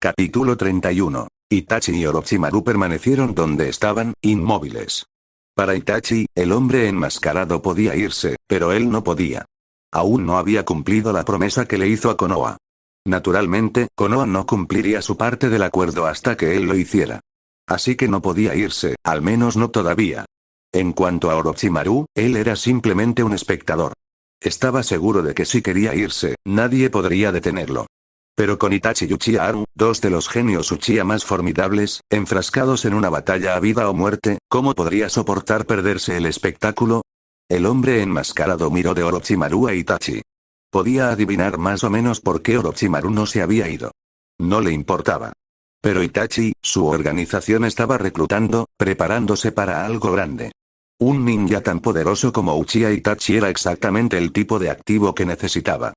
Capítulo 31. Itachi y Orochimaru permanecieron donde estaban, inmóviles. Para Itachi, el hombre enmascarado podía irse, pero él no podía. Aún no había cumplido la promesa que le hizo a Konoha. Naturalmente, Konoha no cumpliría su parte del acuerdo hasta que él lo hiciera. Así que no podía irse, al menos no todavía. En cuanto a Orochimaru, él era simplemente un espectador. Estaba seguro de que si quería irse, nadie podría detenerlo. Pero con Itachi y Uchiha Aru, dos de los genios Uchiha más formidables, enfrascados en una batalla a vida o muerte, ¿cómo podría soportar perderse el espectáculo? El hombre enmascarado miró de Orochimaru a Itachi. Podía adivinar más o menos por qué Orochimaru no se había ido. No le importaba. Pero Itachi, su organización estaba reclutando, preparándose para algo grande. Un ninja tan poderoso como Uchiha Itachi era exactamente el tipo de activo que necesitaba.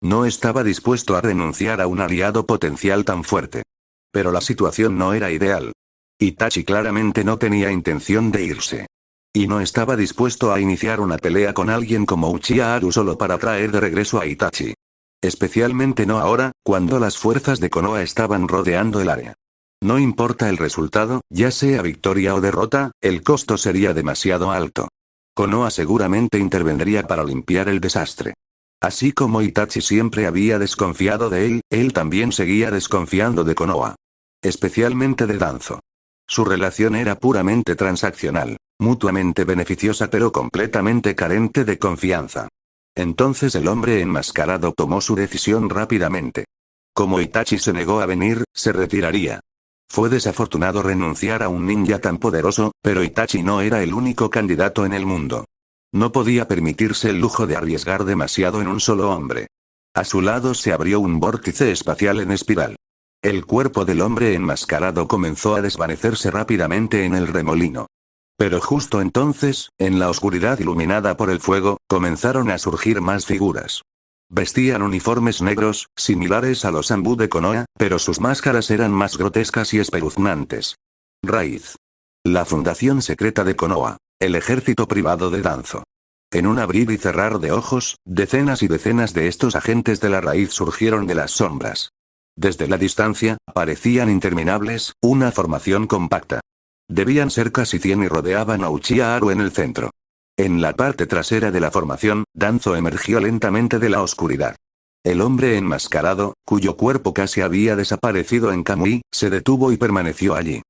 No estaba dispuesto a renunciar a un aliado potencial tan fuerte. Pero la situación no era ideal. Itachi claramente no tenía intención de irse. Y no estaba dispuesto a iniciar una pelea con alguien como Uchiha Aru solo para traer de regreso a Itachi. Especialmente no ahora, cuando las fuerzas de Konoha estaban rodeando el área. No importa el resultado, ya sea victoria o derrota, el costo sería demasiado alto. Konoha seguramente intervendría para limpiar el desastre. Así como Itachi siempre había desconfiado de él también seguía desconfiando de Konoha. Especialmente de Danzo. Su relación era puramente transaccional, mutuamente beneficiosa pero completamente carente de confianza. Entonces el hombre enmascarado tomó su decisión rápidamente. Como Itachi se negó a venir, se retiraría. Fue desafortunado renunciar a un ninja tan poderoso, pero Itachi no era el único candidato en el mundo. No podía permitirse el lujo de arriesgar demasiado en un solo hombre. A su lado se abrió un vórtice espacial en espiral. El cuerpo del hombre enmascarado comenzó a desvanecerse rápidamente en el remolino. Pero justo entonces, en la oscuridad iluminada por el fuego, comenzaron a surgir más figuras. Vestían uniformes negros, similares a los Zanbu de Konoha, pero sus máscaras eran más grotescas y espeluznantes. Raíz. La fundación secreta de Konoha. El ejército privado de Danzo. En un abrir y cerrar de ojos, decenas y decenas de estos agentes de la raíz surgieron de las sombras. Desde la distancia, parecían interminables, una formación compacta. Debían ser casi 100 y rodeaban a Uchiha Aru en el centro. En la parte trasera de la formación, Danzo emergió lentamente de la oscuridad. El hombre enmascarado, cuyo cuerpo casi había desaparecido en Kamui, se detuvo y permaneció allí.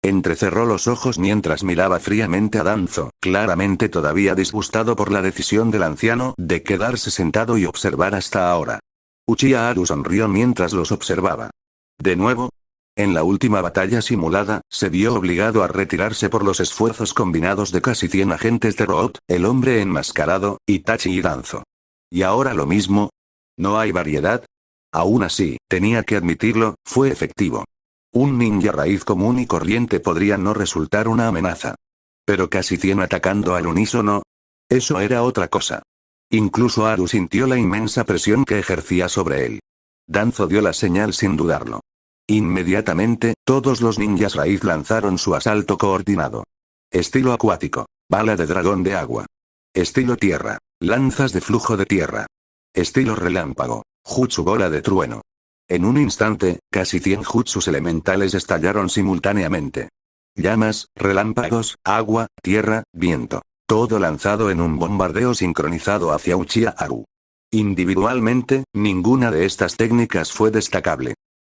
Entrecerró los ojos mientras miraba fríamente a Danzo, claramente todavía disgustado por la decisión del anciano de quedarse sentado y observar hasta ahora. Uchiha Aru sonrió mientras los observaba. De nuevo. En la última batalla simulada, se vio obligado a retirarse por los esfuerzos combinados de casi 100 agentes de Root, el hombre enmascarado, Itachi y Danzo. ¿Y ahora lo mismo? ¿No hay variedad? Aún así, tenía que admitirlo, fue efectivo. Un ninja raíz común y corriente podría no resultar una amenaza. Pero casi 100 atacando al unísono. Eso era otra cosa. Incluso Aru sintió la inmensa presión que ejercía sobre él. Danzo dio la señal sin dudarlo. Inmediatamente, todos los ninjas raíz lanzaron su asalto coordinado. Estilo acuático. Bala de dragón de agua. Estilo tierra. Lanzas de flujo de tierra. Estilo relámpago. Jutsu bola de trueno. En un instante, casi 100 jutsus elementales estallaron simultáneamente. Llamas, relámpagos, agua, tierra, viento. Todo lanzado en un bombardeo sincronizado hacia Uchiha Aru. Individualmente, ninguna de estas técnicas fue destacable.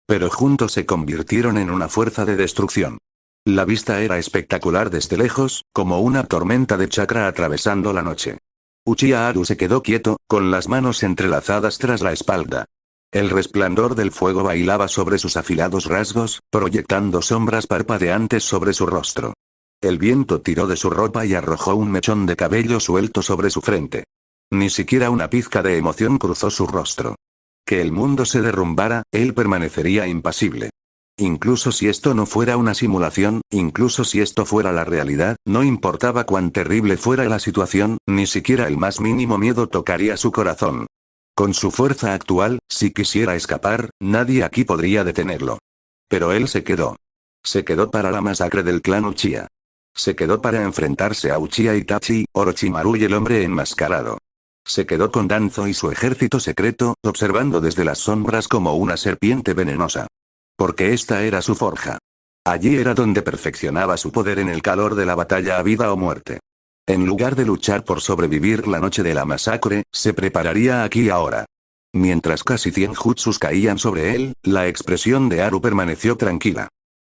Pero juntos se convirtieron en una fuerza de destrucción. La vista era espectacular desde lejos, como una tormenta de chakra atravesando la noche. Uchiha Aru se quedó quieto, con las manos entrelazadas tras la espalda. El resplandor del fuego bailaba sobre sus afilados rasgos, proyectando sombras parpadeantes sobre su rostro. El viento tiró de su ropa y arrojó un mechón de cabello suelto sobre su frente. Ni siquiera una pizca de emoción cruzó su rostro. Que el mundo se derrumbara, él permanecería impasible. Incluso si esto no fuera una simulación, incluso si esto fuera la realidad, no importaba cuán terrible fuera la situación, ni siquiera el más mínimo miedo tocaría su corazón. Con su fuerza actual, si quisiera escapar, nadie aquí podría detenerlo. Pero él se quedó. Se quedó para la masacre del clan Uchiha. Se quedó para enfrentarse a Uchiha Itachi, Orochimaru y el hombre enmascarado. Se quedó con Danzo y su ejército secreto, observando desde las sombras como una serpiente venenosa. Porque esta era su forja. Allí era donde perfeccionaba su poder en el calor de la batalla a vida o muerte. En lugar de luchar por sobrevivir la noche de la masacre, se prepararía aquí y ahora. Mientras casi 100 jutsus caían sobre él, la expresión de Haru permaneció tranquila.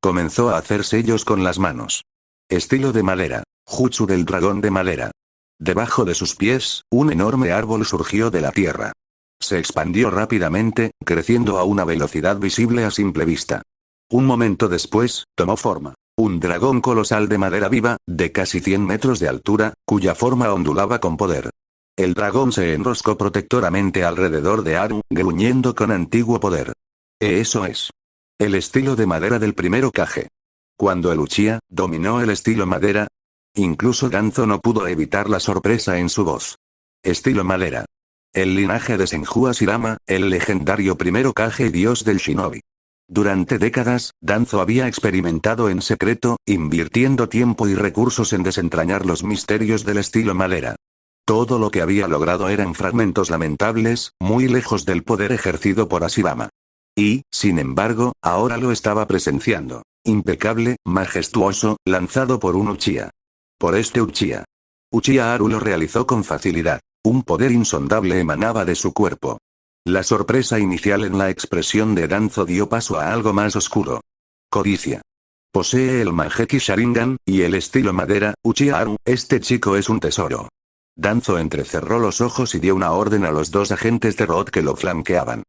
Comenzó a hacer sellos con las manos. Estilo de madera. Jutsu del dragón de madera. Debajo de sus pies, un enorme árbol surgió de la tierra. Se expandió rápidamente, creciendo a una velocidad visible a simple vista. Un momento después, tomó forma. Un dragón colosal de madera viva, de casi 100 metros de altura, cuya forma ondulaba con poder. El dragón se enroscó protectoramente alrededor de Haru, gruñendo con antiguo poder. Eso es. El estilo de madera del primer Hokage. Cuando el Uchiha dominó el estilo madera, incluso Danzo no pudo evitar la sorpresa en su voz. Estilo madera. El linaje de Senju Hashirama, el legendario primer Hokage y dios del shinobi. Durante décadas, Danzo había experimentado en secreto, invirtiendo tiempo y recursos en desentrañar los misterios del estilo madera. Todo lo que había logrado eran fragmentos lamentables, muy lejos del poder ejercido por Hashirama. Y, sin embargo, ahora lo estaba presenciando. Impecable, majestuoso, lanzado por un Uchiha. Por este Uchiha. Uchiha Haru lo realizó con facilidad. Un poder insondable emanaba de su cuerpo. La sorpresa inicial en la expresión de Danzo dio paso a algo más oscuro. Codicia. Posee el Mangekyou Sharingan, y el estilo madera, Uchiha Haru, este chico es un tesoro. Danzo entrecerró los ojos y dio una orden a los 2 agentes de Root que lo flanqueaban.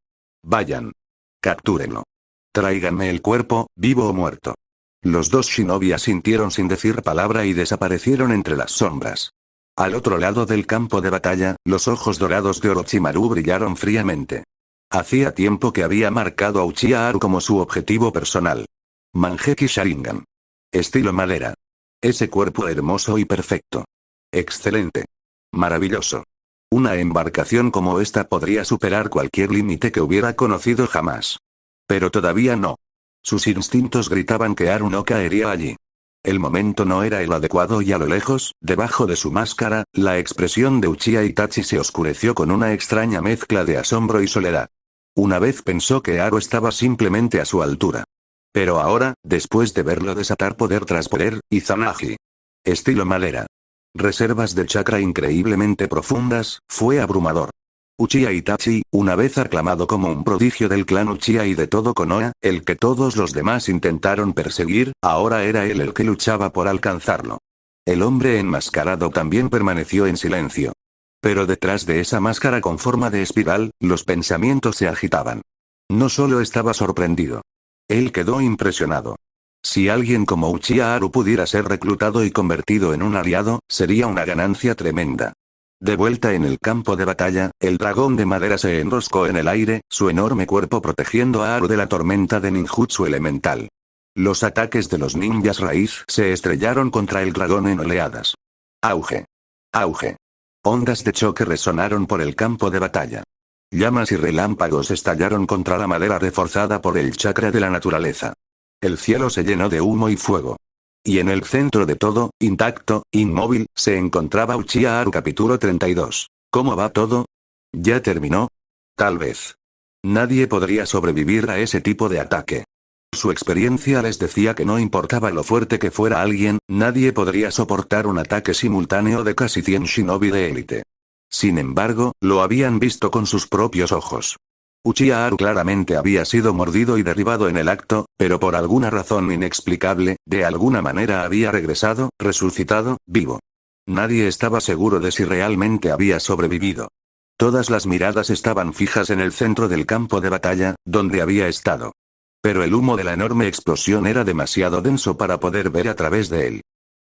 Vayan. Captúrenlo. Tráiganme el cuerpo, vivo o muerto. Los 2 shinobi asintieron sin decir palabra y desaparecieron entre las sombras. Al otro lado del campo de batalla, los ojos dorados de Orochimaru brillaron fríamente. Hacía tiempo que había marcado a Uchiha Haru como su objetivo personal. Mangekyou Sharingan. Estilo madera. Ese cuerpo hermoso y perfecto. Excelente. Maravilloso. Una embarcación como esta podría superar cualquier límite que hubiera conocido jamás. Pero todavía no. Sus instintos gritaban que Haru no caería allí. El momento no era el adecuado y a lo lejos, debajo de su máscara, la expresión de Uchiha Itachi se oscureció con una extraña mezcla de asombro y soledad. Una vez pensó que Haru estaba simplemente a su altura. Pero ahora, después de verlo desatar poder tras poder, Izanagi. Estilo madera. Reservas de chakra increíblemente profundas, fue abrumador. Uchiha Itachi, una vez aclamado como un prodigio del clan Uchiha y de todo Konoha, el que todos los demás intentaron perseguir, ahora era él el que luchaba por alcanzarlo. El hombre enmascarado también permaneció en silencio. Pero detrás de esa máscara con forma de espiral, los pensamientos se agitaban. No solo estaba sorprendido. Él quedó impresionado. Si alguien como Uchiha Haru pudiera ser reclutado y convertido en un aliado, sería una ganancia tremenda. De vuelta en el campo de batalla, el dragón de madera se enroscó en el aire, su enorme cuerpo protegiendo a Haru de la tormenta de ninjutsu elemental. Los ataques de los ninjas raíz se estrellaron contra el dragón en oleadas. Auge. Auge. Ondas de choque resonaron por el campo de batalla. Llamas y relámpagos estallaron contra la madera reforzada por el chakra de la naturaleza. El cielo se llenó de humo y fuego. Y en el centro de todo, intacto, inmóvil, se encontraba Uchiha Haru. Capítulo 32. ¿Cómo va todo? ¿Ya terminó? Tal vez. Nadie podría sobrevivir a ese tipo de ataque. Su experiencia les decía que no importaba lo fuerte que fuera alguien, nadie podría soportar un ataque simultáneo de casi 100 shinobi de élite. Sin embargo, lo habían visto con sus propios ojos. Uchiha Haru claramente había sido mordido y derribado en el acto, pero por alguna razón inexplicable, de alguna manera había regresado, resucitado, vivo. Nadie estaba seguro de si realmente había sobrevivido. Todas las miradas estaban fijas en el centro del campo de batalla, donde había estado. Pero el humo de la enorme explosión era demasiado denso para poder ver a través de él.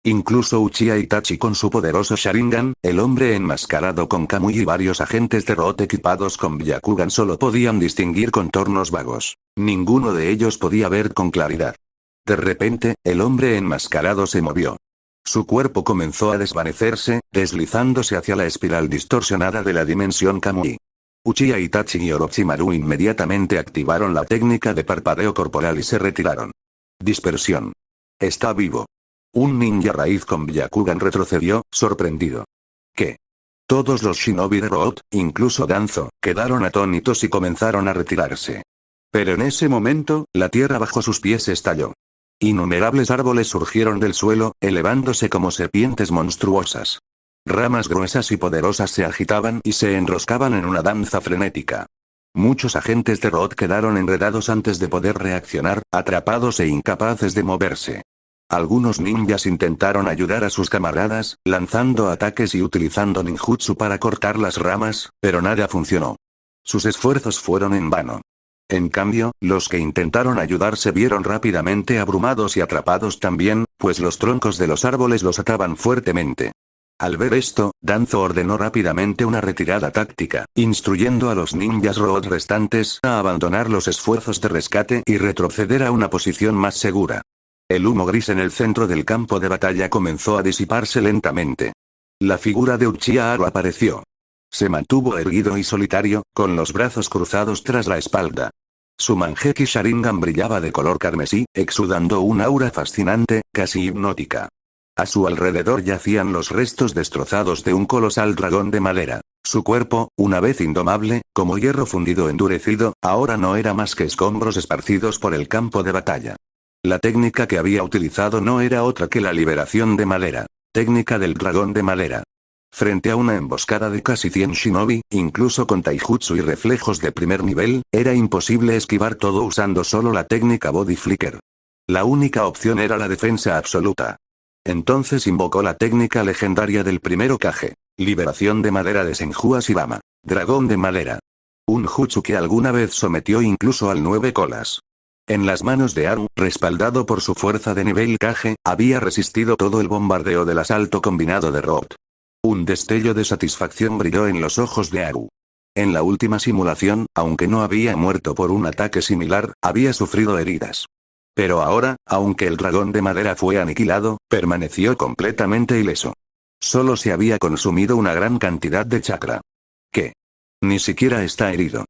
Incluso Uchiha Itachi con su poderoso Sharingan, el hombre enmascarado con Kamui y varios agentes de Root equipados con Byakugan solo podían distinguir contornos vagos. Ninguno de ellos podía ver con claridad. De repente, el hombre enmascarado se movió. Su cuerpo comenzó a desvanecerse, deslizándose hacia la espiral distorsionada de la dimensión Kamui. Uchiha Itachi y Orochimaru inmediatamente activaron la técnica de parpadeo corporal y se retiraron. Dispersión. Está vivo. Un ninja raíz con Byakugan retrocedió, sorprendido. ¿Qué? Todos los shinobi de Root, incluso Danzo, quedaron atónitos y comenzaron a retirarse. Pero en ese momento, la tierra bajo sus pies estalló. Innumerables árboles surgieron del suelo, elevándose como serpientes monstruosas. Ramas gruesas y poderosas se agitaban y se enroscaban en una danza frenética. Muchos agentes de Root quedaron enredados antes de poder reaccionar, atrapados e incapaces de moverse. Algunos ninjas intentaron ayudar a sus camaradas, lanzando ataques y utilizando ninjutsu para cortar las ramas, pero nada funcionó. Sus esfuerzos fueron en vano. En cambio, los que intentaron ayudar se vieron rápidamente abrumados y atrapados también, pues los troncos de los árboles los ataban fuertemente. Al ver esto, Danzo ordenó rápidamente una retirada táctica, instruyendo a los ninjas Root restantes a abandonar los esfuerzos de rescate y retroceder a una posición más segura. El humo gris en el centro del campo de batalla comenzó a disiparse lentamente. La figura de Uchiha Haru apareció. Se mantuvo erguido y solitario, con los brazos cruzados tras la espalda. Su Manjeki Sharingan brillaba de color carmesí, exudando un aura fascinante, casi hipnótica. A su alrededor yacían los restos destrozados de un colosal dragón de madera. Su cuerpo, una vez indomable, como hierro fundido endurecido, ahora no era más que escombros esparcidos por el campo de batalla. La técnica que había utilizado no era otra que la liberación de madera. Técnica del dragón de madera. Frente a una emboscada de casi 100 shinobi, incluso con taijutsu y reflejos de primer nivel, era imposible esquivar todo usando solo la técnica Body Flicker. La única opción era la defensa absoluta. Entonces invocó la técnica legendaria del primer Hokage. Liberación de madera de Senju Ashirama. Dragón de madera. Un jutsu que alguna vez sometió incluso al 9 colas. En las manos de Haru, respaldado por su fuerza de nivel Kage, había resistido todo el bombardeo del asalto combinado de Root. Un destello de satisfacción brilló en los ojos de Haru. En la última simulación, aunque no había muerto por un ataque similar, había sufrido heridas. Pero ahora, aunque el dragón de madera fue aniquilado, permaneció completamente ileso. Solo se había consumido una gran cantidad de chakra. ¿Qué? Ni siquiera está herido.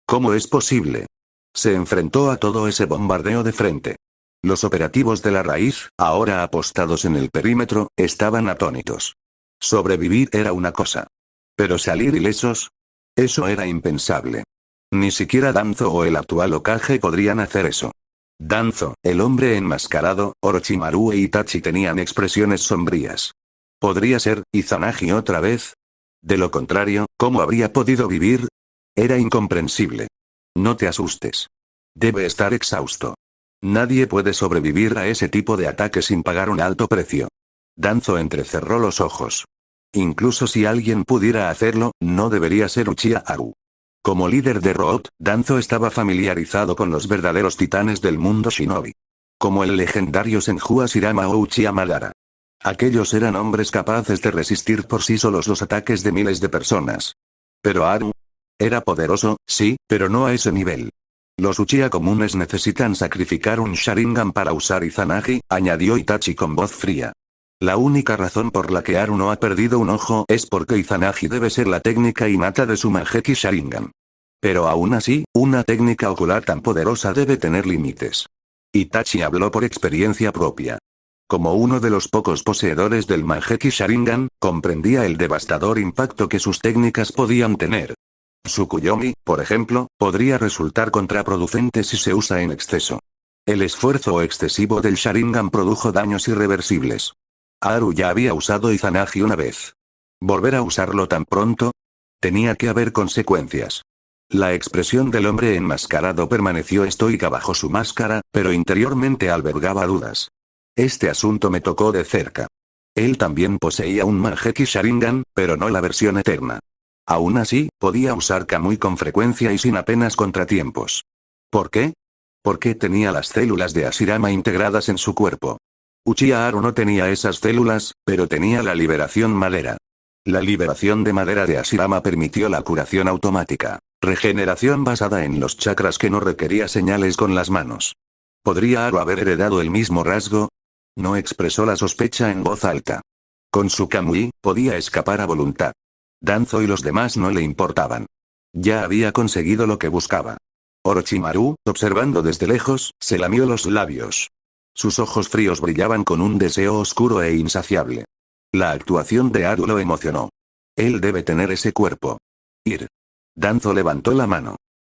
¿Cómo es posible? Se enfrentó a todo ese bombardeo de frente. Los operativos de la raíz, ahora apostados en el perímetro, estaban atónitos. Sobrevivir era una cosa. Pero salir ilesos, eso era impensable. Ni siquiera Danzo o el actual Hokage podrían hacer eso. Danzo, el hombre enmascarado, Orochimaru e Itachi tenían expresiones sombrías. ¿Podría ser Izanagi otra vez? De lo contrario, ¿cómo habría podido vivir? Era incomprensible. No te asustes. Debe estar exhausto. Nadie puede sobrevivir a ese tipo de ataque sin pagar un alto precio. Danzo entrecerró los ojos. Incluso si alguien pudiera hacerlo, no debería ser Uchiha Haru. Como líder de Root, Danzo estaba familiarizado con los verdaderos titanes del mundo shinobi. Como el legendario Senju Ashirama o Uchiha Madara. Aquellos eran hombres capaces de resistir por sí solos los ataques de miles de personas. Pero Haru era poderoso, sí, pero no a ese nivel. Los Uchiha comunes necesitan sacrificar un Sharingan para usar Izanagi, añadió Itachi con voz fría. La única razón por la que Haru no ha perdido un ojo es porque Izanagi debe ser la técnica innata de su Manjeki Sharingan. Pero aún así, una técnica ocular tan poderosa debe tener límites. Itachi habló por experiencia propia. Como uno de los pocos poseedores del Manjeki Sharingan, comprendía el devastador impacto que sus técnicas podían tener. Tsukuyomi, por ejemplo, podría resultar contraproducente si se usa en exceso. El esfuerzo excesivo del Sharingan produjo daños irreversibles. Haru ya había usado Izanagi una vez. ¿Volver a usarlo tan pronto? Tenía que haber consecuencias. La expresión del hombre enmascarado permaneció estoica bajo su máscara, pero interiormente albergaba dudas. Este asunto me tocó de cerca. Él también poseía un Manjeki Sharingan, pero no la versión eterna. Aún así, podía usar Kamui con frecuencia y sin apenas contratiempos. ¿Por qué? Porque tenía las células de Ashirama integradas en su cuerpo. Uchiha Haru no tenía esas células, pero tenía la liberación madera. La liberación de madera de Ashirama permitió la curación automática. Regeneración basada en los chakras que no requería señales con las manos. ¿Podría Haru haber heredado el mismo rasgo? No expresó la sospecha en voz alta. Con su Kamui, podía escapar a voluntad. Danzo y los demás no le importaban. Ya había conseguido lo que buscaba. Orochimaru, observando desde lejos, se lamió los labios. Sus ojos fríos brillaban con un deseo oscuro e insaciable. La actuación de Haru lo emocionó. Él debe tener ese cuerpo. Ir. Danzo levantó la mano.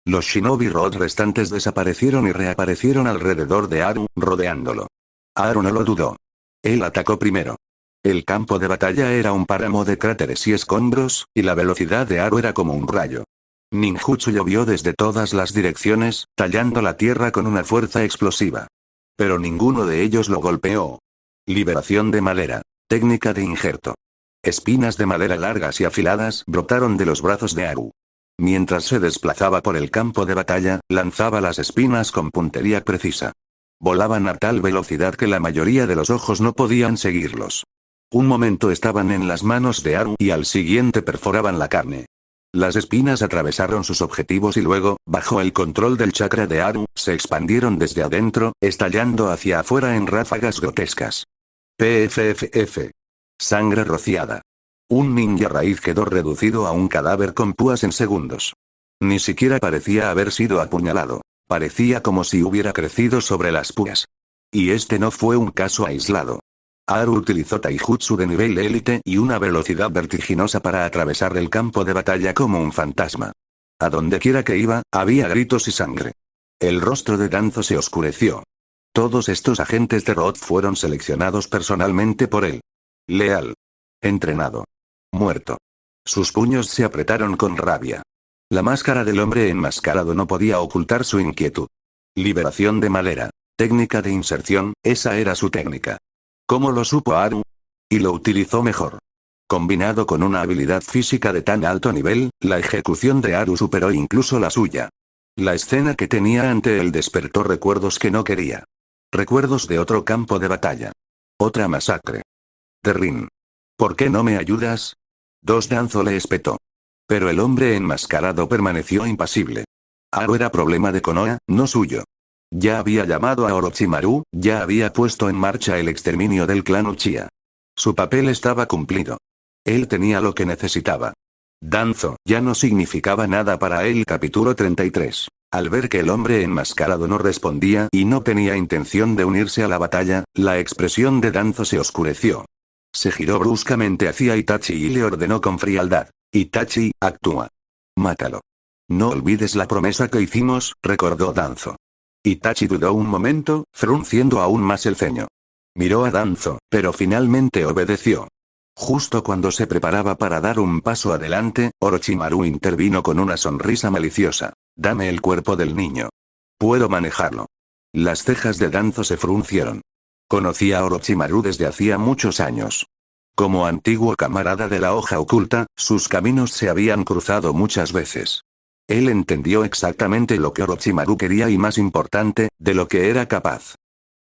Los Shinobi Road restantes desaparecieron y reaparecieron alrededor de Haru, rodeándolo. Haru no lo dudó. Él atacó primero. El campo de batalla era un páramo de cráteres y escombros, y la velocidad de Haru era como un rayo. Ninjutsu llovió desde todas las direcciones, tallando la tierra con una fuerza explosiva. Pero ninguno de ellos lo golpeó. Liberación de madera. Técnica de injerto. Espinas de madera largas y afiladas brotaron de los brazos de Haru. Mientras se desplazaba por el campo de batalla, lanzaba las espinas con puntería precisa. Volaban a tal velocidad que la mayoría de los ojos no podían seguirlos. Un momento estaban en las manos de Haru y al siguiente perforaban la carne. Las espinas atravesaron sus objetivos y luego, bajo el control del chakra de Haru, se expandieron desde adentro, estallando hacia afuera en ráfagas grotescas. PFFF. Sangre rociada. Un ninja raíz quedó reducido a un cadáver con púas en segundos. Ni siquiera parecía haber sido apuñalado. Parecía como si hubiera crecido sobre las púas. Y este no fue un caso aislado. Haru utilizó taijutsu de nivel élite y una velocidad vertiginosa para atravesar el campo de batalla como un fantasma. A donde quiera que iba, había gritos y sangre. El rostro de Danzo se oscureció. Todos estos agentes de Roth fueron seleccionados personalmente por él. Leal. Entrenado. Muerto. Sus puños se apretaron con rabia. La máscara del hombre enmascarado no podía ocultar su inquietud. Liberación de madera. Técnica de inserción, esa era su técnica. ¿Cómo lo supo Haru? Y lo utilizó mejor. Combinado con una habilidad física de tan alto nivel, la ejecución de Haru superó incluso la suya. La escena que tenía ante él despertó recuerdos que no quería. Recuerdos de otro campo de batalla. Otra masacre. Terrin. ¿Por qué no me ayudas? Danzo le espetó. Pero el hombre enmascarado permaneció impasible. Haru era problema de Konoha, no suyo. Ya había llamado a Orochimaru, ya había puesto en marcha el exterminio del clan Uchiha. Su papel estaba cumplido. Él tenía lo que necesitaba. Danzo ya no significaba nada para él. Capítulo 33. Al ver que el hombre enmascarado no respondía y no tenía intención de unirse a la batalla, la expresión de Danzo se oscureció. Se giró bruscamente hacia Itachi y le ordenó con frialdad. Itachi, actúa. Mátalo. No olvides la promesa que hicimos, recordó Danzo. Itachi dudó un momento, frunciendo aún más el ceño. Miró a Danzo, pero finalmente obedeció. Justo cuando se preparaba para dar un paso adelante, Orochimaru intervino con una sonrisa maliciosa. Dame el cuerpo del niño. Puedo manejarlo. Las cejas de Danzo se fruncieron. Conocía a Orochimaru desde hacía muchos años. Como antiguo camarada de la hoja oculta, sus caminos se habían cruzado muchas veces. Él entendió exactamente lo que Orochimaru quería y, más importante, de lo que era capaz.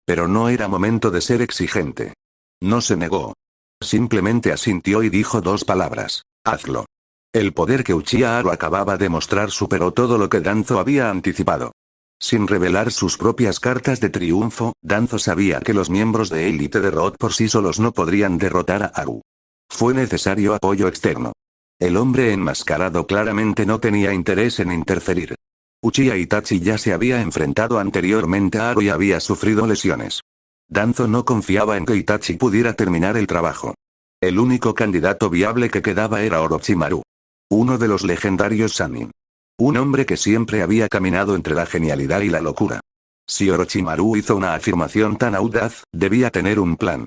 Pero no era momento de ser exigente. No se negó. Simplemente asintió y dijo dos palabras. Hazlo. El poder que Uchiha Haru acababa de mostrar superó todo lo que Danzo había anticipado. Sin revelar sus propias cartas de triunfo, Danzo sabía que los miembros de élite de Roth por sí solos no podrían derrotar a Haru. Fue necesario apoyo externo. El hombre enmascarado claramente no tenía interés en interferir. Uchiha Itachi ya se había enfrentado anteriormente a Haru y había sufrido lesiones. Danzo no confiaba en que Itachi pudiera terminar el trabajo. El único candidato viable que quedaba era Orochimaru. Uno de los legendarios Sannin. Un hombre que siempre había caminado entre la genialidad y la locura. Si Orochimaru hizo una afirmación tan audaz, debía tener un plan.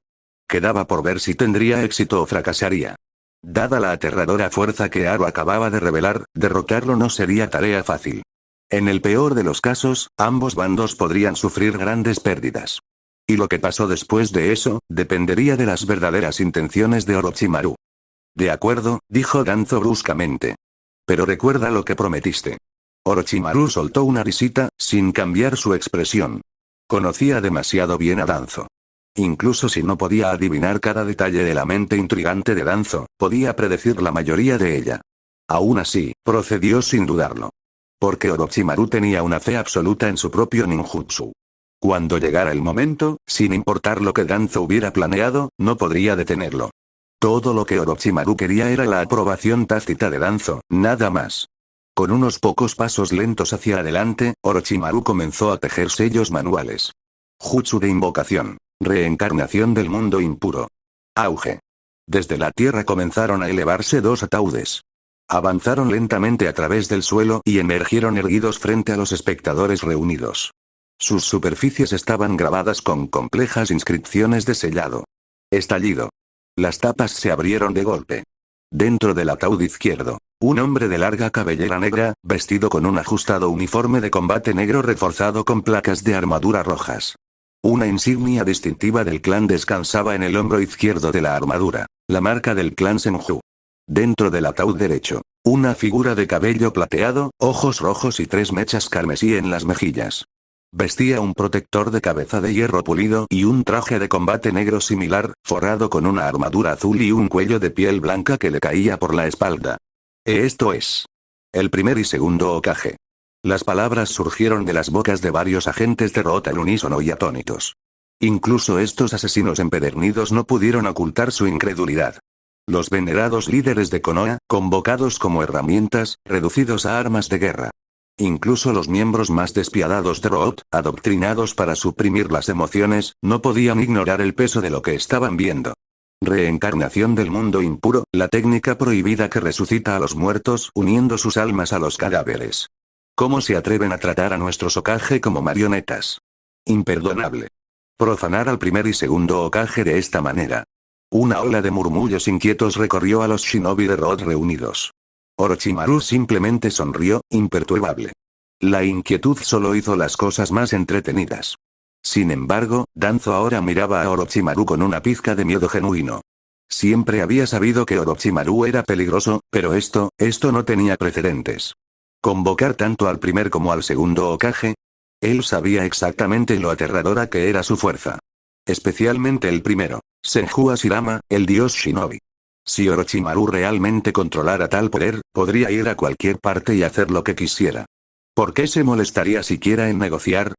Quedaba por ver si tendría éxito o fracasaría. Dada la aterradora fuerza que Haru acababa de revelar, derrotarlo no sería tarea fácil. En el peor de los casos, ambos bandos podrían sufrir grandes pérdidas. Y lo que pasó después de eso, dependería de las verdaderas intenciones de Orochimaru. De acuerdo, dijo Danzo bruscamente. Pero recuerda lo que prometiste. Orochimaru soltó una risita, sin cambiar su expresión. Conocía demasiado bien a Danzo. Incluso si no podía adivinar cada detalle de la mente intrigante de Danzo, podía predecir la mayoría de ella. Aún así, procedió sin dudarlo. Porque Orochimaru tenía una fe absoluta en su propio ninjutsu. Cuando llegara el momento, sin importar lo que Danzo hubiera planeado, no podría detenerlo. Todo lo que Orochimaru quería era la aprobación tácita de Danzo, nada más. Con unos pocos pasos lentos hacia adelante, Orochimaru comenzó a tejer sellos manuales. Jutsu de invocación. Reencarnación del mundo impuro. Auge. Desde la tierra comenzaron a elevarse dos ataúdes. Avanzaron lentamente a través del suelo y emergieron erguidos frente a los espectadores reunidos. Sus superficies estaban grabadas con complejas inscripciones de sellado. Estallido. Las tapas se abrieron de golpe. Dentro del ataúd izquierdo, un hombre de larga cabellera negra, vestido con un ajustado uniforme de combate negro reforzado con placas de armadura rojas. Una insignia distintiva del clan descansaba en el hombro izquierdo de la armadura, la marca del clan Senju. Dentro del ataúd derecho, una figura de cabello plateado, ojos rojos y 3 mechas carmesí en las mejillas. Vestía un protector de cabeza de hierro pulido y un traje de combate negro similar, forrado con una armadura azul y un cuello de piel blanca que le caía por la espalda. Esto es. El primer y segundo Hokage. Las palabras surgieron de las bocas de varios agentes de Root al unísono y atónitos. Incluso estos asesinos empedernidos no pudieron ocultar su incredulidad. Los venerados líderes de Konoha, convocados como herramientas, reducidos a armas de guerra. Incluso los miembros más despiadados de Root, adoctrinados para suprimir las emociones, no podían ignorar el peso de lo que estaban viendo. Reencarnación del mundo impuro, la técnica prohibida que resucita a los muertos uniendo sus almas a los cadáveres. ¿Cómo se atreven a tratar a nuestros Hokage como marionetas? Imperdonable. Profanar al primer y segundo Hokage de esta manera. Una ola de murmullos inquietos recorrió a los shinobi de Root reunidos. Orochimaru simplemente sonrió, imperturbable. La inquietud solo hizo las cosas más entretenidas. Sin embargo, Danzo ahora miraba a Orochimaru con una pizca de miedo genuino. Siempre había sabido que Orochimaru era peligroso, pero esto no tenía precedentes. ¿Convocar tanto al primer como al segundo Hokage? Él sabía exactamente lo aterradora que era su fuerza. Especialmente el primero, Senju Hashirama, el dios shinobi. Si Orochimaru realmente controlara tal poder, podría ir a cualquier parte y hacer lo que quisiera. ¿Por qué se molestaría siquiera en negociar?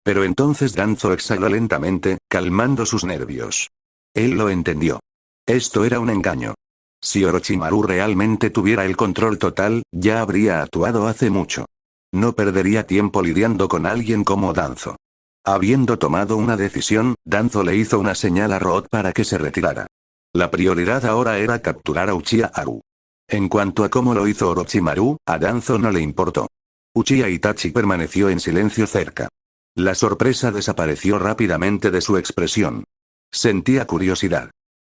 Pero entonces Danzo exhaló lentamente, calmando sus nervios. Él lo entendió. Esto era un engaño. Si Orochimaru realmente tuviera el control total, ya habría actuado hace mucho. No perdería tiempo lidiando con alguien como Danzo. Habiendo tomado una decisión, Danzo le hizo una señal a Root para que se retirara. La prioridad ahora era capturar a Uchiha Haru. En cuanto a cómo lo hizo Orochimaru, a Danzo no le importó. Uchiha Itachi permaneció en silencio cerca. La sorpresa desapareció rápidamente de su expresión. Sentía curiosidad.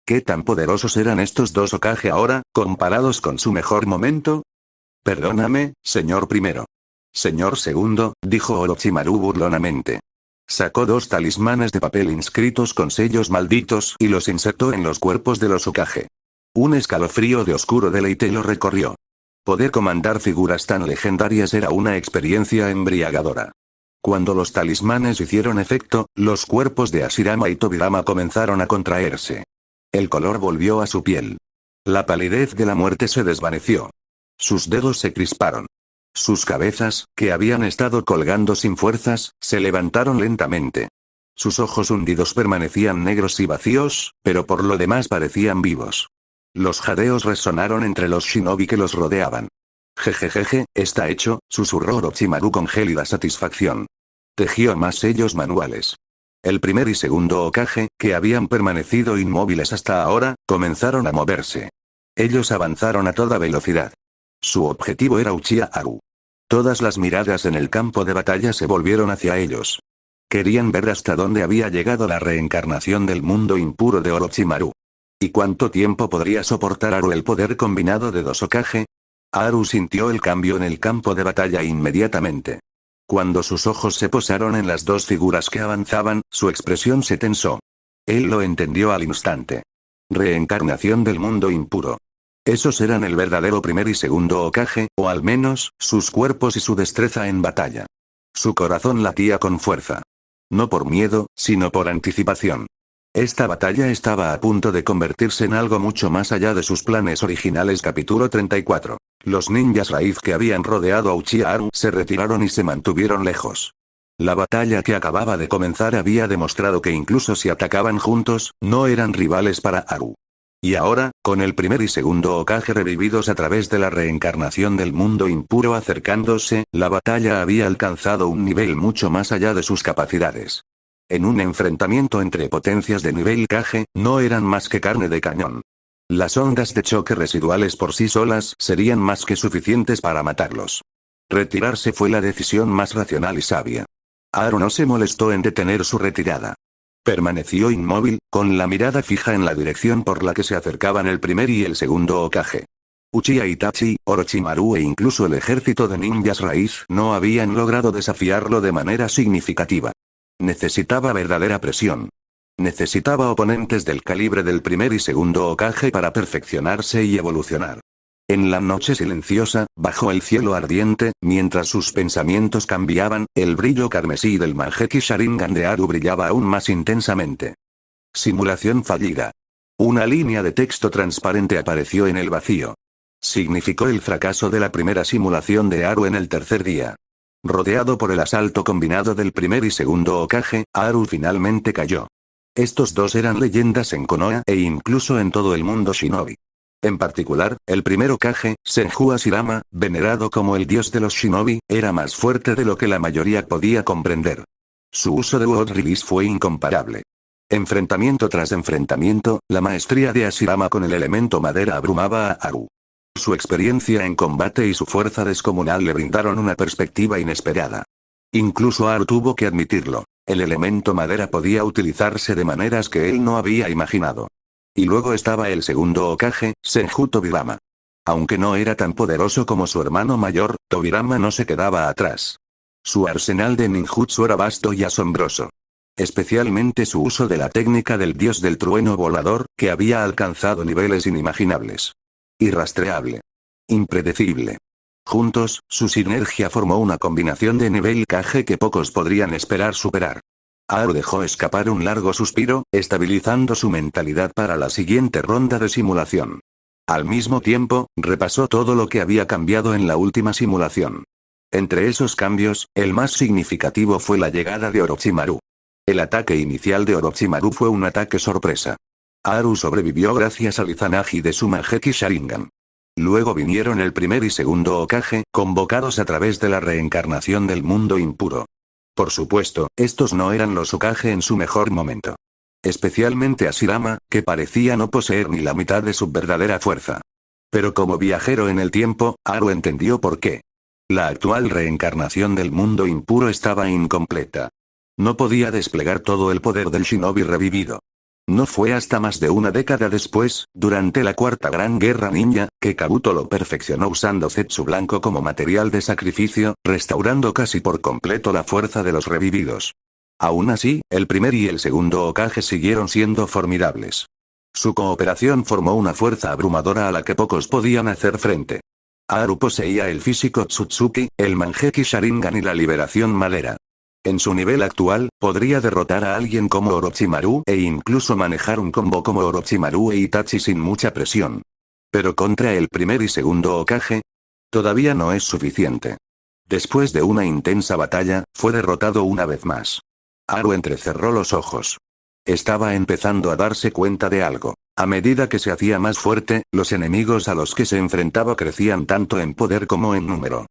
¿Qué tan poderosos eran estos dos Hokage ahora, comparados con su mejor momento? Perdóname, señor primero. Señor segundo, dijo Orochimaru burlonamente. Sacó 2 talismanes de papel inscritos con sellos malditos y los insertó en los cuerpos de los Hokage. Un escalofrío de oscuro deleite lo recorrió. Poder comandar figuras tan legendarias era una experiencia embriagadora. Cuando los talismanes hicieron efecto, los cuerpos de Hashirama y Tobirama comenzaron a contraerse. El color volvió a su piel. La palidez de la muerte se desvaneció. Sus dedos se crisparon. Sus cabezas, que habían estado colgando sin fuerzas, se levantaron lentamente. Sus ojos hundidos permanecían negros y vacíos, pero por lo demás parecían vivos. Los jadeos resonaron entre los shinobi que los rodeaban. Jejejeje, está hecho, susurró Orochimaru con gélida satisfacción. Tejió más sellos manuales. El primer y segundo Hokage, que habían permanecido inmóviles hasta ahora, comenzaron a moverse. Ellos avanzaron a toda velocidad. Su objetivo era Uchiha Haru. Todas las miradas en el campo de batalla se volvieron hacia ellos. Querían ver hasta dónde había llegado la reencarnación del mundo impuro de Orochimaru. ¿Y cuánto tiempo podría soportar Haru el poder combinado de 2 Hokage? Haru sintió el cambio en el campo de batalla inmediatamente. Cuando sus ojos se posaron en las 2 figuras que avanzaban, su expresión se tensó. Él lo entendió al instante. Reencarnación del mundo impuro. Esos eran el verdadero primer y segundo Hokage, o al menos, sus cuerpos y su destreza en batalla. Su corazón latía con fuerza. No por miedo, sino por anticipación. Esta batalla estaba a punto de convertirse en algo mucho más allá de sus planes originales. Capítulo 34. Los ninjas raíz que habían rodeado a Uchiha Haru se retiraron y se mantuvieron lejos. La batalla que acababa de comenzar había demostrado que incluso si atacaban juntos, no eran rivales para Haru. Y ahora, con el primer y segundo Hokage revividos a través de la reencarnación del mundo impuro acercándose, la batalla había alcanzado un nivel mucho más allá de sus capacidades. En un enfrentamiento entre potencias de nivel Kage, no eran más que carne de cañón. Las ondas de choque residuales por sí solas serían más que suficientes para matarlos. Retirarse fue la decisión más racional y sabia. Haru no se molestó en detener su retirada. Permaneció inmóvil, con la mirada fija en la dirección por la que se acercaban el primer y el segundo Hokage. Uchiha Itachi, Orochimaru e incluso el ejército de ninjas raíz no habían logrado desafiarlo de manera significativa. Necesitaba verdadera presión. Necesitaba oponentes del calibre del primer y segundo Hokage para perfeccionarse y evolucionar. En la noche silenciosa, bajo el cielo ardiente, mientras sus pensamientos cambiaban, el brillo carmesí del Mangekyou Sharingan de Haru brillaba aún más intensamente. Simulación fallida. Una línea de texto transparente apareció en el vacío. Significó el fracaso de la primera simulación de Haru en el tercer día. Rodeado por el asalto combinado del primer y segundo Hokage, Haru finalmente cayó. Estos dos eran leyendas en Konoha e incluso en todo el mundo shinobi. En particular, el primer Hokage, Senju Hashirama, venerado como el dios de los shinobi, era más fuerte de lo que la mayoría podía comprender. Su uso de World Release fue incomparable. Enfrentamiento tras enfrentamiento, la maestría de Hashirama con el elemento madera abrumaba a Haru. Su experiencia en combate y su fuerza descomunal le brindaron una perspectiva inesperada. Incluso Haru tuvo que admitirlo. El elemento madera podía utilizarse de maneras que él no había imaginado. Y luego estaba el segundo Hokage, Senju Tobirama. Aunque no era tan poderoso como su hermano mayor, Tobirama no se quedaba atrás. Su arsenal de ninjutsu era vasto y asombroso. Especialmente su uso de la técnica del dios del trueno volador, que había alcanzado niveles inimaginables. Irrastreable. Impredecible. Juntos, su sinergia formó una combinación de nivel Kage que pocos podrían esperar superar. Haru dejó escapar un largo suspiro, estabilizando su mentalidad para la siguiente ronda de simulación. Al mismo tiempo, repasó todo lo que había cambiado en la última simulación. Entre esos cambios, el más significativo fue la llegada de Orochimaru. El ataque inicial de Orochimaru fue un ataque sorpresa. Haru sobrevivió gracias al Izanagi de su Mangekyou Sharingan. Luego vinieron el primer y segundo Hokage, convocados a través de la reencarnación del mundo impuro. Por supuesto, estos no eran los Hokage en su mejor momento. Especialmente Hashirama, que parecía no poseer ni la mitad de su verdadera fuerza. Pero como viajero en el tiempo, Haru entendió por qué. La actual reencarnación del mundo impuro estaba incompleta. No podía desplegar todo el poder del shinobi revivido. No fue hasta más de una década después, durante la Cuarta Gran Guerra Ninja, que Kabuto lo perfeccionó usando Zetsu blanco como material de sacrificio, restaurando casi por completo la fuerza de los revividos. Aún así, el primer y el segundo Hokage siguieron siendo formidables. Su cooperación formó una fuerza abrumadora a la que pocos podían hacer frente. Haru poseía el físico Tsutsuki, el Mangekyou Sharingan y la liberación madera. En su nivel actual, podría derrotar a alguien como Orochimaru e incluso manejar un combo como Orochimaru e Itachi sin mucha presión. Pero contra el primer y segundo Hokage, todavía no es suficiente. Después de una intensa batalla, fue derrotado una vez más. Haru entrecerró los ojos. Estaba empezando a darse cuenta de algo. A medida que se hacía más fuerte, los enemigos a los que se enfrentaba crecían tanto en poder como en número.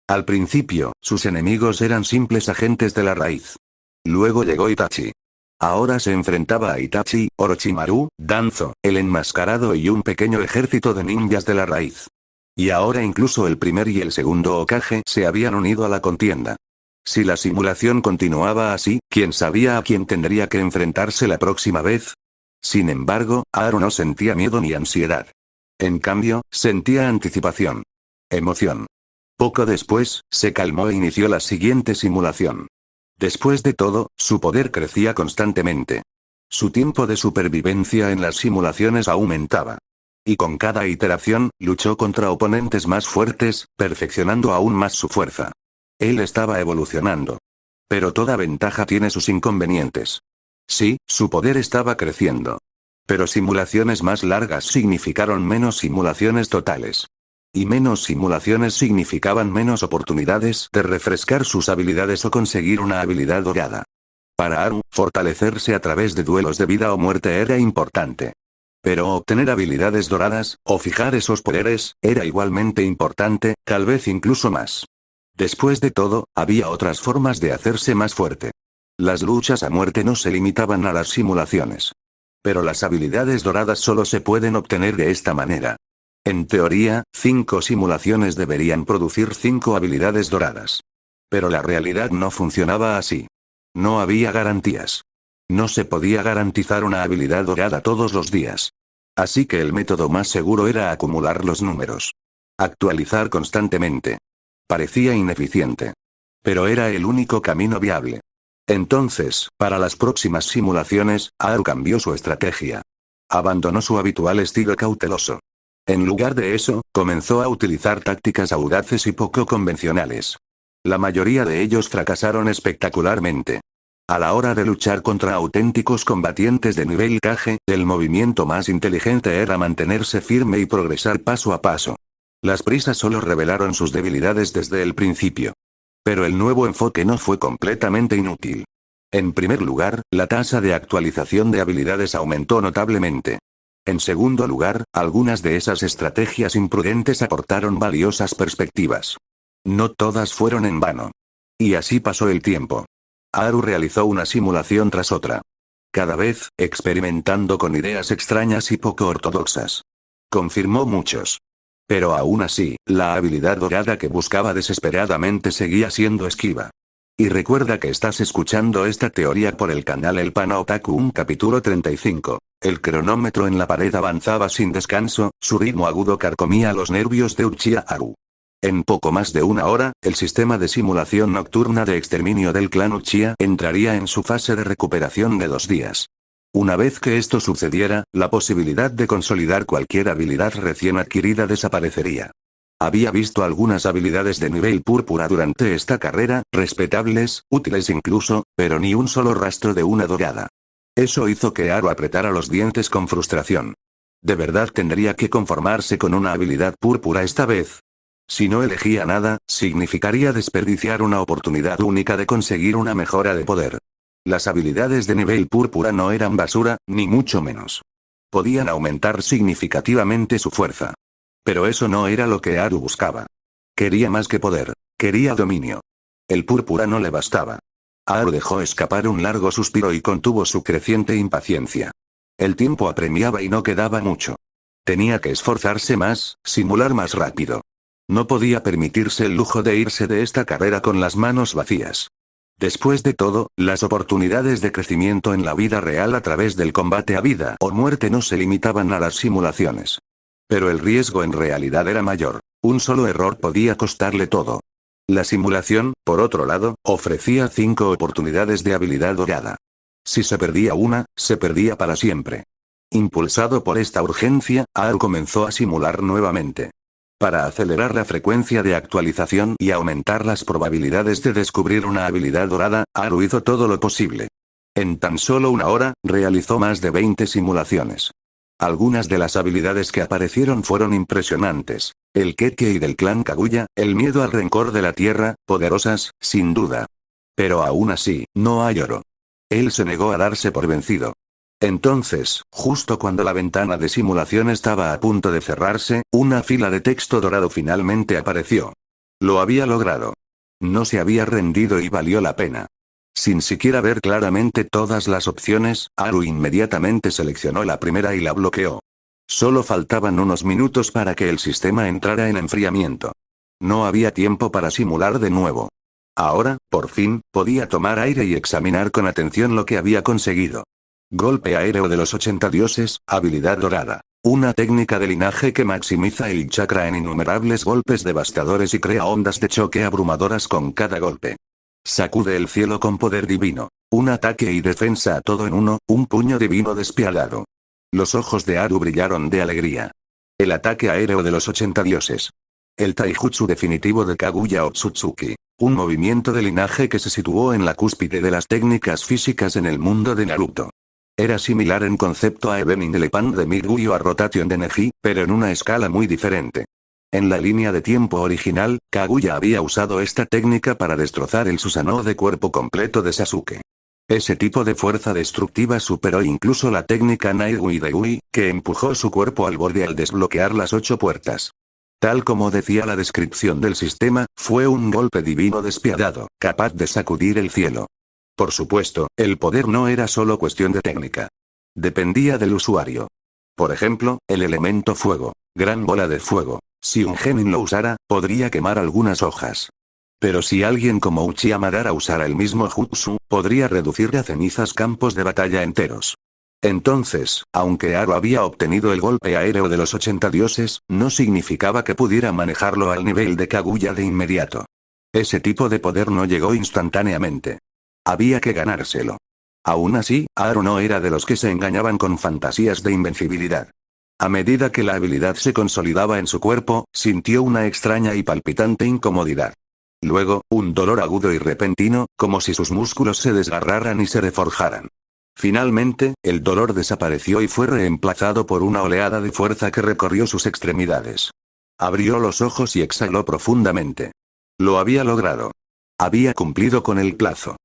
Al principio, sus enemigos eran simples agentes de la raíz. Luego llegó Itachi. Ahora se enfrentaba a Itachi, Orochimaru, Danzo, el enmascarado y un pequeño ejército de ninjas de la raíz. Y ahora incluso el primer y el segundo Hokage se habían unido a la contienda. Si la simulación continuaba así, ¿quién sabía a quién tendría que enfrentarse la próxima vez? Sin embargo, Haru no sentía miedo ni ansiedad. En cambio, sentía anticipación. Emoción. Poco después, se calmó e inició la siguiente simulación. Después de todo, su poder crecía constantemente. Su tiempo de supervivencia en las simulaciones aumentaba. Y con cada iteración, luchó contra oponentes más fuertes, perfeccionando aún más su fuerza. Él estaba evolucionando. Pero toda ventaja tiene sus inconvenientes. Sí, su poder estaba creciendo. Pero simulaciones más largas significaron menos simulaciones totales. Y menos simulaciones significaban menos oportunidades de refrescar sus habilidades o conseguir una habilidad dorada. Para Haru, fortalecerse a través de duelos de vida o muerte era importante. Pero obtener habilidades doradas, o fijar esos poderes, era igualmente importante, tal vez incluso más. Después de todo, había otras formas de hacerse más fuerte. Las luchas a muerte no se limitaban a las simulaciones. Pero las habilidades doradas solo se pueden obtener de esta manera. En teoría, 5 simulaciones deberían producir 5 habilidades doradas. Pero la realidad no funcionaba así. No había garantías. No se podía garantizar una habilidad dorada todos los días. Así que el método más seguro era acumular los números. Actualizar constantemente. Parecía ineficiente. Pero era el único camino viable. Entonces, para las próximas simulaciones, Haru cambió su estrategia. Abandonó su habitual estilo cauteloso. En lugar de eso, comenzó a utilizar tácticas audaces y poco convencionales. La mayoría de ellos fracasaron espectacularmente. A la hora de luchar contra auténticos combatientes de nivel Kage, el movimiento más inteligente era mantenerse firme y progresar paso a paso. Las prisas solo revelaron sus debilidades desde el principio. Pero el nuevo enfoque no fue completamente inútil. En primer lugar, la tasa de actualización de habilidades aumentó notablemente. En segundo lugar, algunas de esas estrategias imprudentes aportaron valiosas perspectivas. No todas fueron en vano. Y así pasó el tiempo. Haru realizó una simulación tras otra. Cada vez, experimentando con ideas extrañas y poco ortodoxas. Confirmó muchos. Pero aún así, la habilidad dorada que buscaba desesperadamente seguía siendo esquiva. Y recuerda que estás escuchando esta teoría por el canal El Pana Otaku, un capítulo 35. El cronómetro en la pared avanzaba sin descanso, su ritmo agudo carcomía los nervios de Uchiha Haru. En poco más de una hora, el sistema de simulación nocturna de exterminio del clan Uchiha entraría en su fase de recuperación de 2 días. Una vez que esto sucediera, la posibilidad de consolidar cualquier habilidad recién adquirida desaparecería. Había visto algunas habilidades de nivel púrpura durante esta carrera, respetables, útiles incluso, pero ni un solo rastro de una dorada. Eso hizo que Haru apretara los dientes con frustración. ¿De verdad tendría que conformarse con una habilidad púrpura esta vez? Si no elegía nada, significaría desperdiciar una oportunidad única de conseguir una mejora de poder. Las habilidades de nivel púrpura no eran basura, ni mucho menos. Podían aumentar significativamente su fuerza. Pero eso no era lo que Haru buscaba. Quería más que poder. Quería dominio. El púrpura no le bastaba. Haru dejó escapar un largo suspiro y contuvo su creciente impaciencia. El tiempo apremiaba y no quedaba mucho. Tenía que esforzarse más, simular más rápido. No podía permitirse el lujo de irse de esta carrera con las manos vacías. Después de todo, las oportunidades de crecimiento en la vida real a través del combate a vida o muerte no se limitaban a las simulaciones. Pero el riesgo en realidad era mayor. Un solo error podía costarle todo. La simulación, por otro lado, ofrecía 5 oportunidades de habilidad dorada. Si se perdía una, se perdía para siempre. Impulsado por esta urgencia, Haru comenzó a simular nuevamente. Para acelerar la frecuencia de actualización y aumentar las probabilidades de descubrir una habilidad dorada, Haru hizo todo lo posible. En tan solo una hora, realizó más de 20 simulaciones. Algunas de las habilidades que aparecieron fueron impresionantes. El Kekkei del clan Kaguya, el miedo al rencor de la tierra, poderosas, sin duda. Pero aún así, no lloró. Él se negó a darse por vencido. Entonces, justo cuando la ventana de simulación estaba a punto de cerrarse, una fila de texto dorado finalmente apareció. Lo había logrado. No se había rendido y valió la pena. Sin siquiera ver claramente todas las opciones, Haru inmediatamente seleccionó la primera y la bloqueó. Solo faltaban unos minutos para que el sistema entrara en enfriamiento. No había tiempo para simular de nuevo. Ahora, por fin, podía tomar aire y examinar con atención lo que había conseguido. Golpe aéreo de los 80 dioses, habilidad dorada. Una técnica de linaje que maximiza el chakra en innumerables golpes devastadores y crea ondas de choque abrumadoras con cada golpe. Sacude el cielo con poder divino. Un ataque y defensa a todo en uno, un puño divino despiadado. Los ojos de Haru brillaron de alegría. El ataque aéreo de los 80 dioses. El taijutsu definitivo de Kaguya Otsutsuki. Un movimiento de linaje que se situó en la cúspide de las técnicas físicas en el mundo de Naruto. Era similar en concepto a Evening Elephant de Midori o a Rotation de Neji, pero en una escala muy diferente. En la línea de tiempo original, Kaguya había usado esta técnica para destrozar el Susanoo de cuerpo completo de Sasuke. Ese tipo de fuerza destructiva superó incluso la técnica Naegui de Gui, que empujó su cuerpo al borde al desbloquear las 8 puertas. Tal como decía la descripción del sistema, fue un golpe divino despiadado, capaz de sacudir el cielo. Por supuesto, el poder no era solo cuestión de técnica. Dependía del usuario. Por ejemplo, el elemento fuego, gran bola de fuego. Si un genin lo usara, podría quemar algunas hojas. Pero si alguien como Uchiha Madara usara el mismo jutsu, podría reducir a cenizas campos de batalla enteros. Entonces, aunque Aro había obtenido el golpe aéreo de los 80 dioses, no significaba que pudiera manejarlo al nivel de Kaguya de inmediato. Ese tipo de poder no llegó instantáneamente. Había que ganárselo. Aún así, Aro no era de los que se engañaban con fantasías de invencibilidad. A medida que la habilidad se consolidaba en su cuerpo, sintió una extraña y palpitante incomodidad. Luego, un dolor agudo y repentino, como si sus músculos se desgarraran y se reforjaran. Finalmente, el dolor desapareció y fue reemplazado por una oleada de fuerza que recorrió sus extremidades. Abrió los ojos y exhaló profundamente. Lo había logrado. Había cumplido con el plazo.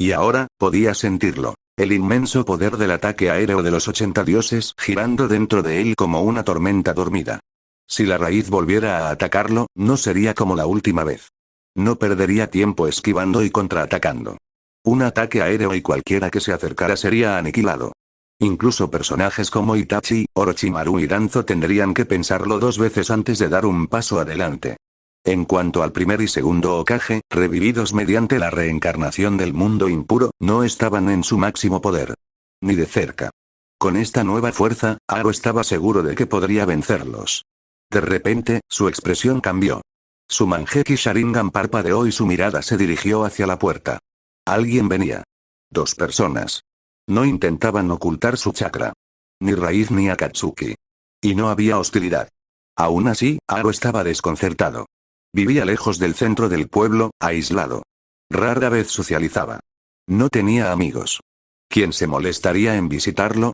Y ahora, podía sentirlo. El inmenso poder del ataque aéreo de los 80 dioses girando dentro de él como una tormenta dormida. Si la raíz volviera a atacarlo, no sería como la última vez. No perdería tiempo esquivando y contraatacando. Un ataque aéreo y cualquiera que se acercara sería aniquilado. Incluso personajes como Itachi, Orochimaru y Danzo tendrían que pensarlo dos veces antes de dar un paso adelante. En cuanto al primer y segundo Hokage, revividos mediante la reencarnación del mundo impuro, no estaban en su máximo poder. Ni de cerca. Con esta nueva fuerza, Aro estaba seguro de que podría vencerlos. De repente, su expresión cambió. Su Mangekyou Sharingan parpadeó y su mirada se dirigió hacia la puerta. Alguien venía. Dos personas. No intentaban ocultar su chakra. Ni Raíz ni Akatsuki. Y no había hostilidad. Aún así, Aro estaba desconcertado. Vivía lejos del centro del pueblo, aislado. Rara vez socializaba. No tenía amigos. ¿Quién se molestaría en visitarlo?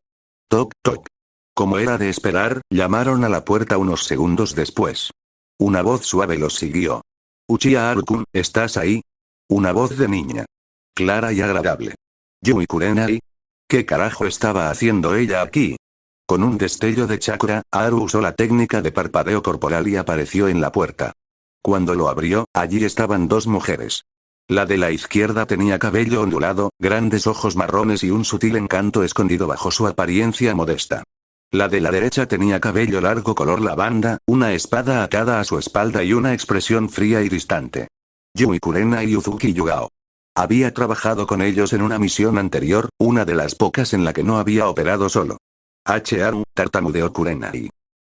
Toc toc. Como era de esperar, llamaron a la puerta unos segundos después. Una voz suave los siguió. Uchiha Aro-kun, ¿estás ahí? Una voz de niña. Clara y agradable. Yui Kurenai. ¿Qué carajo estaba haciendo ella aquí? Con un destello de chakra, Aro usó la técnica de parpadeo corporal y apareció en la puerta. Cuando lo abrió, allí estaban dos mujeres. La de la izquierda tenía cabello ondulado, grandes ojos marrones y un sutil encanto escondido bajo su apariencia modesta. La de la derecha tenía cabello largo color lavanda, una espada atada a su espalda y una expresión fría y distante. Yui Kurenai y Uzuki Yugao. Había trabajado con ellos en una misión anterior, una de las pocas en la que no había operado solo. Aro, tartamudeó Kurenai.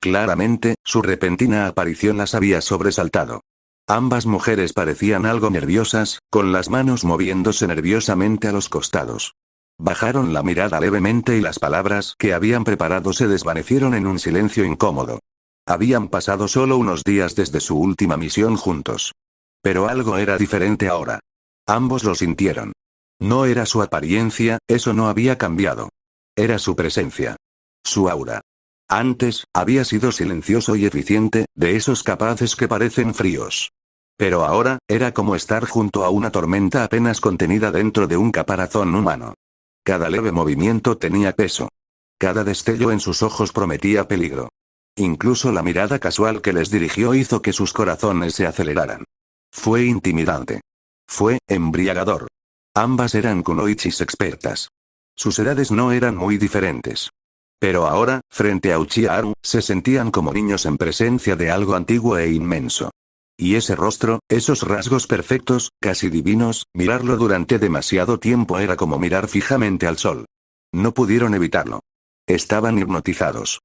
Claramente, su repentina aparición las había sobresaltado. Ambas mujeres parecían algo nerviosas, con las manos moviéndose nerviosamente a los costados. Bajaron la mirada levemente y las palabras que habían preparado se desvanecieron en un silencio incómodo. Habían pasado solo unos días desde su última misión juntos. Pero algo era diferente ahora. Ambos lo sintieron. No era su apariencia, eso no había cambiado. Era su presencia. Su aura. Antes, había sido silencioso y eficiente, de esos capaces que parecen fríos. Pero ahora, era como estar junto a una tormenta apenas contenida dentro de un caparazón humano. Cada leve movimiento tenía peso. Cada destello en sus ojos prometía peligro. Incluso la mirada casual que les dirigió hizo que sus corazones se aceleraran. Fue intimidante. Fue embriagador. Ambas eran kunoichis expertas. Sus edades no eran muy diferentes. Pero ahora, frente a Uchiha Aro, se sentían como niños en presencia de algo antiguo e inmenso. Y ese rostro, esos rasgos perfectos, casi divinos, mirarlo durante demasiado tiempo era como mirar fijamente al sol. No pudieron evitarlo. Estaban hipnotizados.